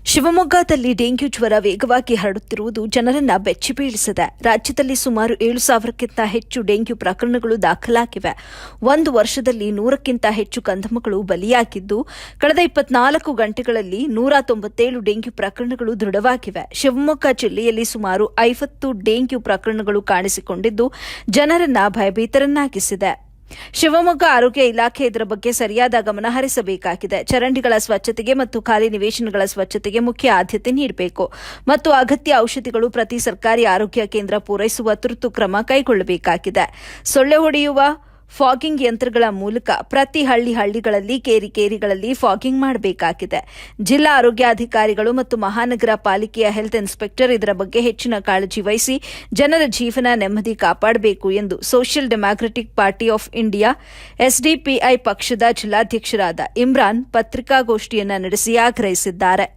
ಶಿವಮೊಗ್ಗದಲ್ಲಿ ಡೆಂಗ್ಯೂ ಜ್ವರ ವೇಗವಾಗಿ ಹರಡುತ್ತಿರುವುದು ಜನರನ್ನ ಬೆಚ್ಚಿಬೀಳಿಸಿದೆ. ರಾಜ್ಯದಲ್ಲಿ ಸುಮಾರು 7,000ಕ್ಕಿಂತ ಹೆಚ್ಚು ಡೆಂಗ್ಯೂ ಪ್ರಕರಣಗಳು ದಾಖಲಾಗಿವೆ. ಒಂದು ವರ್ಷದಲ್ಲಿ 100ಕ್ಕಿಂತ ಹೆಚ್ಚು ಕಂದಮ್ಮಗಳು ಬಲಿಯಾಗಿದ್ದು, ಕಳೆದ 24 ಗಂಟೆಗಳಲ್ಲಿ 197 ಡೆಂಗ್ಯೂ ಪ್ರಕರಣಗಳು ದೃಢವಾಗಿವೆ. ಶಿವಮೊಗ್ಗ ಜಿಲ್ಲೆಯಲ್ಲಿ ಸುಮಾರು 50 ಡೆಂಗ್ಯೂ ಪ್ರಕರಣಗಳು ಕಾಣಿಸಿಕೊಂಡಿದ್ದು, ಜನರನ್ನ ಭಯಭೀತರನ್ನಾಗಿಸಿದೆ. ಶಿವಮೊಗ್ಗ ಆರೋಗ್ಯ ಇಲಾಖೆ ಇದರ ಬಗ್ಗೆ ಸರಿಯಾದ ಗಮನ ಹರಿಸಬೇಕಾಗಿದೆ. ಚರಂಡಿಗಳ ಸ್ವಚ್ಛತೆಗೆ ಮತ್ತು ಖಾಲಿ ನಿವೇಶನಗಳ ಸ್ವಚ್ಛತೆಗೆ ಮುಖ್ಯ ಆದ್ಯತೆ ನೀಡಬೇಕು ಮತ್ತು ಅಗತ್ಯ ಔಷಧಿಗಳು ಪ್ರತಿ ಸರ್ಕಾರಿ ಆರೋಗ್ಯ ಕೇಂದ್ರ ಪೂರೈಸುವ ತುರ್ತು ಕ್ರಮ ಕೈಗೊಳ್ಳಬೇಕಾಗಿದೆ. ಸೊಳ್ಳೆ ಹೊಡೆಯುವ ಫಾಗಿಂಗ್ ಯಂತ್ರಗಳ ಮೂಲಕ ಪ್ರತಿ ಹಳ್ಳಿಗಳಲ್ಲಿ ಕೇರಿಗಳಲ್ಲಿ ಫಾಗಿಂಗ್ ಮಾಡಬೇಕಾಗಿದೆ. ಜಿಲ್ಲಾ ಆರೋಗ್ಯಾಧಿಕಾರಿಗಳು ಮತ್ತು ಮಹಾನಗರ ಪಾಲಿಕೆಯ ಹೆಲ್ತ್ ಇನ್ಸ್ಪೆಕ್ಟರ್ ಇದರ ಬಗ್ಗೆ ಹೆಚ್ಚಿನ ಕಾಳಜಿ ವಹಿಸಿ ಜನರ ಜೀವನ ನೆಮ್ಮದಿ ಕಾಪಾಡಬೇಕು ಎಂದು social democratic party of India SDPI ಪಕ್ಷದ ಜಿಲ್ಲಾಧ್ಯಕ್ಷರಾದ ಇಮ್ರಾನ್ ಪತ್ರಿಕಾಗೋಷ್ಠಿಯನ್ನು ನಡೆಸಿ ಆಗ್ರಹಿಸಿದ್ದಾರೆ.